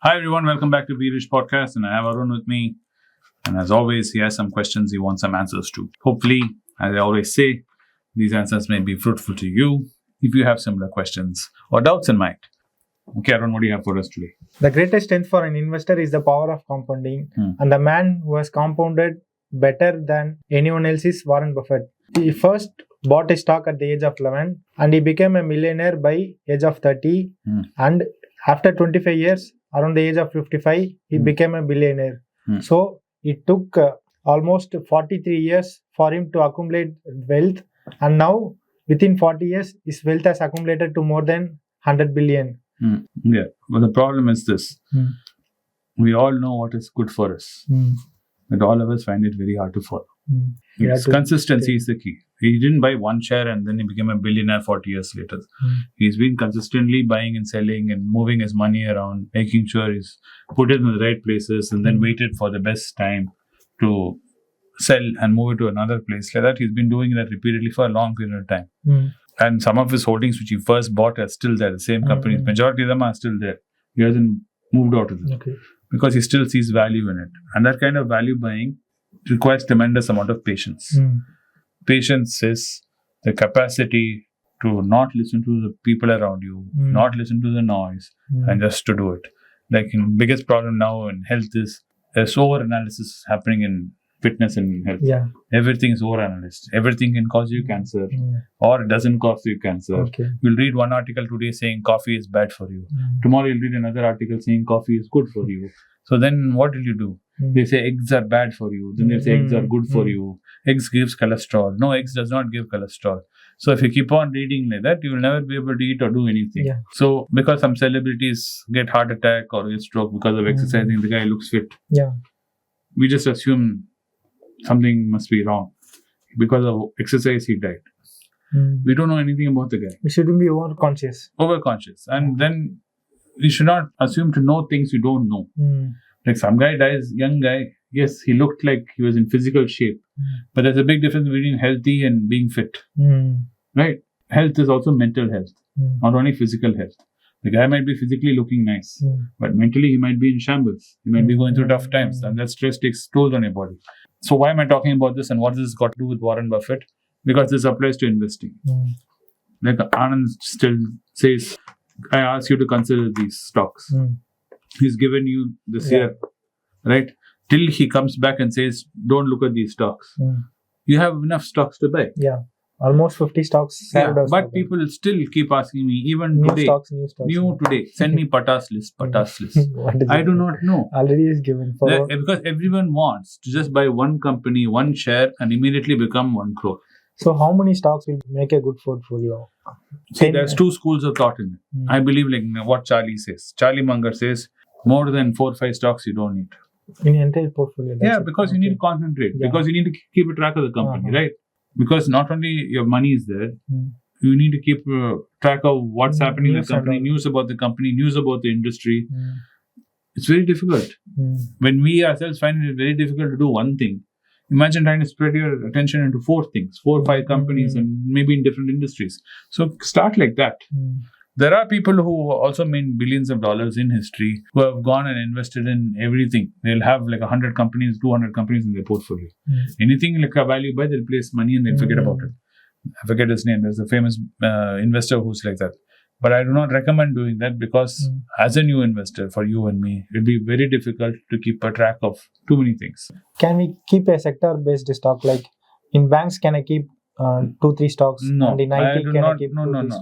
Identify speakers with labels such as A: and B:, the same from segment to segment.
A: Hi everyone, welcome back to Bearish Podcast, and I have Arun with me. And as always, he has some questions he wants some answers to. Hopefully, as I always say, these answers may be fruitful to you if you have similar questions or doubts in mind. Okay, Arun, what do you have for us today?
B: The greatest strength for an investor is the power of compounding, and the man who has compounded better than anyone else is Warren Buffett. He first bought a stock at the age of 11 and he became a millionaire by age of 30, and after 25 years, around the age of 55, he became a billionaire. So it took almost 43 years for him to accumulate wealth, and now within 40 years, his wealth has accumulated to more than 100 billion.
A: Yeah, but the problem is this. We all know what is good for us, but all of us find it very hard to follow. Consistency is the key. He didn't buy one share and then he became a billionaire 40 years later. He's been consistently buying and selling and moving his money around, making sure he's put it in the right places and then waited for the best time to sell and move it to another place. Like that, he's been doing that repeatedly for a long period of time. And some of his holdings which he first bought are still there. The same companies, majority of them are still there. He hasn't moved out of them because he still sees value in it. And that kind of value buying requires tremendous amount of patience. Patience is the capacity to not listen to the people around you, not listen to the noise, and just to do it. Like, biggest problem now in health is there's over-analysis happening in fitness and health. Everything is over-analyzed. Everything can cause you cancer or it doesn't cause you cancer. You'll read one article today saying coffee is bad for you. Tomorrow you'll read another article saying coffee is good for you. So then what will you do? They say eggs are bad for you. Then they say eggs are good for you. Eggs gives cholesterol. No, eggs does not give cholesterol. So if you keep on reading like that, you will never be able to eat or do anything. So because some celebrities get heart attack or get stroke because of exercising, the guy looks fit. We just assume something must be wrong. Because of exercise, he died. We don't know anything about the guy.
B: We shouldn't be overconscious.
A: And then you should not assume to know things you don't know. Like some guy dies, young guy, yes, he looked like he was in physical shape. But there's a big difference between healthy and being fit. Right? Health is also mental health, not only physical health. The guy might be physically looking nice, but mentally he might be in shambles. He might be going through tough times, and that stress takes toll on your body. So why am I talking about this and what has this got to do with Warren Buffett? Because this applies to investing. Like Anand still says, I ask you to consider these stocks. He's given you this year, right? Till he comes back and says, don't look at these stocks. You have enough stocks to buy.
B: Almost 50 stocks.
A: But people still keep asking me, even
B: new
A: today. New today. Send me Patas list. I do not know.
B: Already is given.
A: Because everyone wants to just buy one company, one share and immediately become 1 crore.
B: So how many stocks will make a good portfolio?
A: See, there's two schools of thought in it. I believe like what Charlie says. Charlie Munger says, more than 4 or 5 stocks you don't need.
B: In the entire portfolio?
A: Because you need to concentrate. Because you need to keep a track of the company, right? Because not only your money is there, you need to keep track of what's happening in the company, news about the company, news about the industry. It's very difficult. When we ourselves find it very difficult to do one thing, imagine trying to spread your attention into 4 things, 4 or 5 companies and maybe in different industries. So start like that. There are people who also made billions of dollars in history who have gone and invested in everything. They'll have like 100 companies, 200 companies in their portfolio. Anything like a value buy, they'll place money and they'll forget about it. I forget his name. There's a famous investor who's like that. But I do not recommend doing that because as a new investor, for you and me, it'll be very difficult to keep a track of too many things.
B: Can we keep a sector-based stock? Like in banks, can I keep 2-3 stocks?
A: No,
B: and in IT,
A: I do not.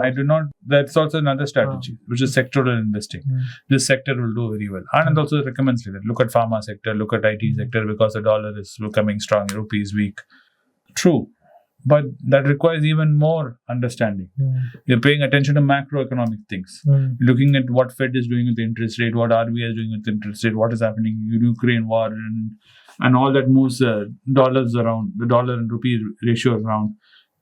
A: I do not. That's also another strategy, which is sectoral investing. This sector will do very well. Anand also recommends that. Look at pharma sector, look at IT sector because the dollar is becoming strong, rupee is weak. True. But that requires even more understanding. You're paying attention to macroeconomic things. Looking at what Fed is doing with the interest rate, what RBI is doing with the interest rate, what is happening in Ukraine war, and all that moves dollars around, the dollar and rupee ratio around.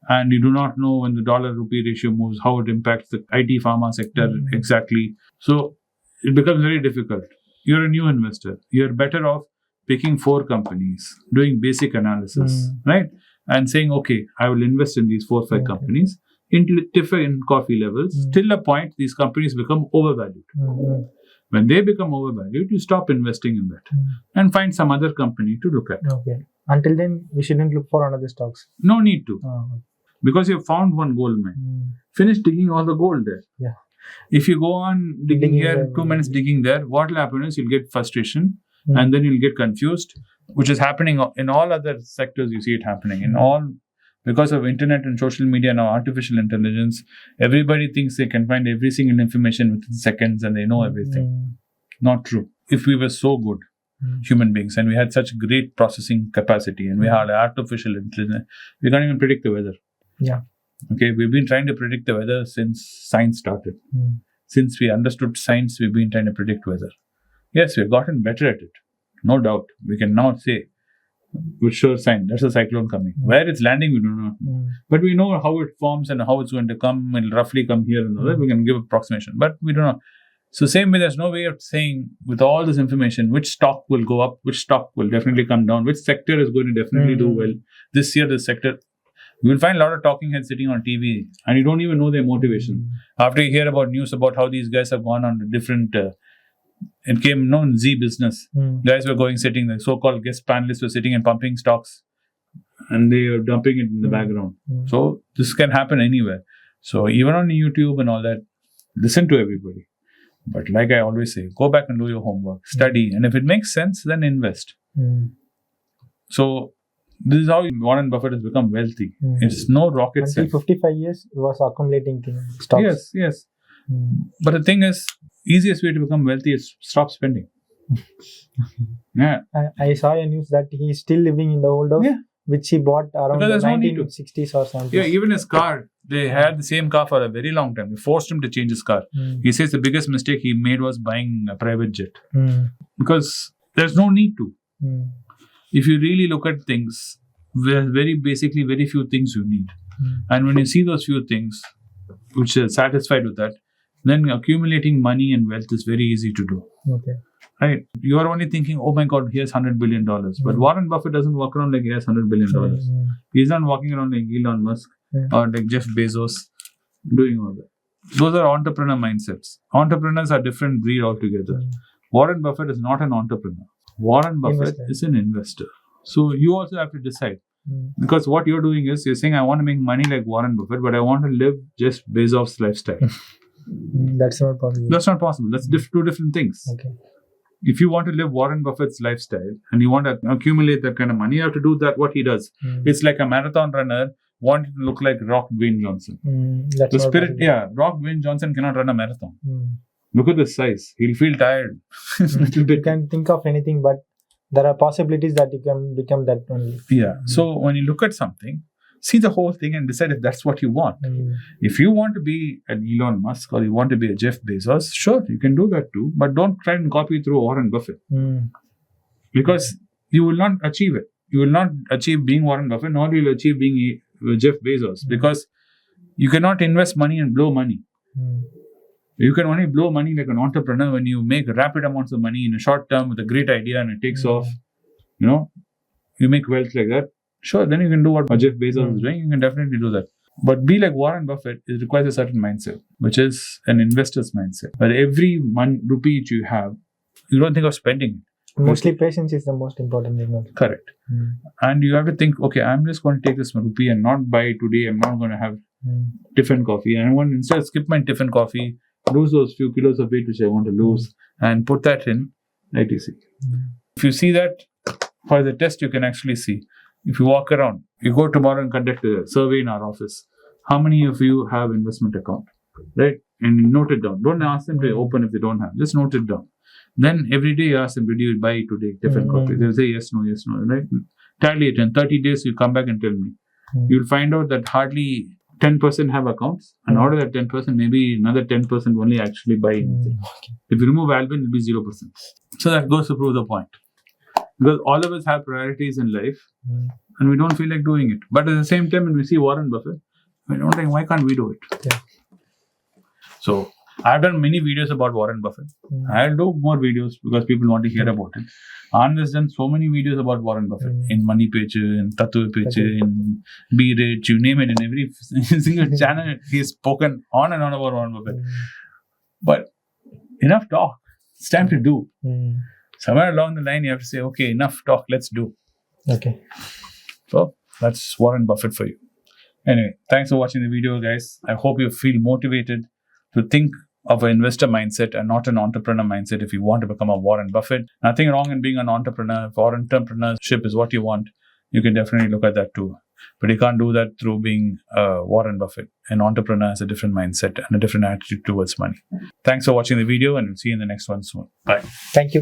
A: And you do not know when the dollar rupee ratio moves, how it impacts the IT pharma sector exactly. So it becomes very difficult. You're a new investor. You're better off picking 4 companies, doing basic analysis, right? And saying, okay, I will invest in these 4 or 5 companies in different coffee levels till a point these companies become overvalued. When they become overvalued, you stop investing in that and find some other company to look at.
B: Okay. Until then, we shouldn't look for another stocks.
A: No need to. Because you have found one gold mine. Finish digging all the gold there.
B: Yeah.
A: If you go on digging here, 2 minutes digging there, what will happen is you'll get frustration and then you'll get confused, which is happening in all other sectors. You see it happening in all, because of internet and social media and artificial intelligence. Everybody thinks they can find every single information within seconds and they know everything. Not true. If we were so good human beings and we had such great processing capacity and we had artificial intelligence, we can't even predict the weather.
B: Yeah.
A: Okay, we've been trying to predict the weather since science started. Since we understood science, we've been trying to predict weather. Yes, we've gotten better at it. No doubt. We can now say, with sure sign, that's a cyclone coming. Where it's landing, we do not know. But we know how it forms and how it's going to come. It'll roughly come here and all that. We can give approximation. But we don't know. So same way, there's no way of saying with all this information, which stock will go up, which stock will definitely come down, which sector is going to definitely do well. This year, this sector. You will find a lot of talking heads sitting on TV and you don't even know their motivation. After you hear about news about how these guys have gone on to different, it came known Z business. Guys were going, sitting, the so-called guest panelists were sitting and pumping stocks and they are dumping it in the background. So this can happen anywhere. So even on YouTube and all that, listen to everybody. But like I always say, go back and do your homework, study, and if it makes sense, then invest. So this is how Warren Buffett has become wealthy. It's no rocket science.
B: Until 55 years, he was accumulating stocks.
A: Yes. But the thing is, easiest way to become wealthy is stop spending. Yeah.
B: I saw a news that he is still living in the old house, which he bought around the 1960s or something.
A: Yeah, even his car, they had the same car for a very long time. They forced him to change his car. He says the biggest mistake he made was buying a private jet. Because there's no need to. If you really look at things, there's very few things you need. And when you see those few things, which are satisfied with that, then accumulating money and wealth is very easy to do.
B: Okay.
A: Right? You are only thinking, oh my God, he has $100 billion. But Warren Buffett doesn't walk around like he has $100 billion. He's not walking around like Elon Musk or like Jeff Bezos doing all that. Those are entrepreneur mindsets. Entrepreneurs are different breed altogether. Warren Buffett is not an entrepreneur. Warren Buffett is an investor. So you also have to decide. Because what you're doing is, you're saying, I want to make money like Warren Buffett, but I want to live Jeff Bezos' lifestyle.
B: That's not possible.
A: That's not possible. That's two different things.
B: Okay.
A: If you want to live Warren Buffett's lifestyle and you want to accumulate that kind of money, you have to do that what he does. It's like a marathon runner wanting to look like Rock Dwayne Johnson.
B: That's
A: the spirit, Rock Dwayne Johnson cannot run a marathon. Look at the size. He'll feel tired.
B: You can think of anything, but there are possibilities that you can become that only.
A: Yeah. So when you look at something, see the whole thing and decide if that's what you want. If you want to be an Elon Musk or you want to be a Jeff Bezos, sure, you can do that too. But don't try and copy through Warren Buffett. Because you will not achieve it. You will not achieve being Warren Buffett, nor will you achieve being Jeff Bezos. Because you cannot invest money and blow money. You can only blow money like an entrepreneur when you make rapid amounts of money in a short term with a great idea and it takes off. You make wealth like that. Sure, then you can do what Jeff Bezos is doing. You can definitely do that. But be like Warren Buffett, it requires a certain mindset, which is an investor's mindset. But every rupee you have, you don't think of spending it.
B: Mostly patience is the most important thing.
A: Correct. And you have to think, okay, I'm just going to take this rupee and not buy today. I'm not going to have tiffin coffee. And I want to instead skip my tiffin coffee, lose those few kilos of weight which I want to lose, and put that in ITC. If you see that, for the test, you can actually see. If you walk around, you go tomorrow and conduct a survey in our office. How many of you have investment account? Right? And note it down. Don't ask them to open if they don't have. Just note it down. Then every day you ask them, did you buy today different coffee? They'll say yes, no, right? Tally it. In 30 days, you come back and tell me. You'll find out that hardly 10% have accounts. And out of that 10%, maybe another 10% only actually buy anything. If you remove Alvin, it'll be 0%. So that goes to prove the point. Because all of us have priorities in life and we don't feel like doing it. But at the same time, when we see Warren Buffett, we don't think, why can't we do it?
B: Yeah.
A: So I've done many videos about Warren Buffett. I'll do more videos because people want to hear about it. Anand has done so many videos about Warren Buffett in Money Page, in Tattva Page, in Be Rich, you name it, in every single channel he's spoken on and on about Warren Buffett. But enough talk. It's time to do. Somewhere along the line, you have to say, okay, enough talk, let's do.
B: Okay.
A: So that's Warren Buffett for you. Anyway, thanks for watching the video, guys. I hope you feel motivated to think of an investor mindset and not an entrepreneur mindset if you want to become a Warren Buffett. Nothing wrong in being an entrepreneur. If entrepreneurship is what you want, you can definitely look at that too. But you can't do that through being Warren Buffett. An entrepreneur has a different mindset and a different attitude towards money. Thanks for watching the video, and we'll see you in the next one soon. Bye.
B: Thank you.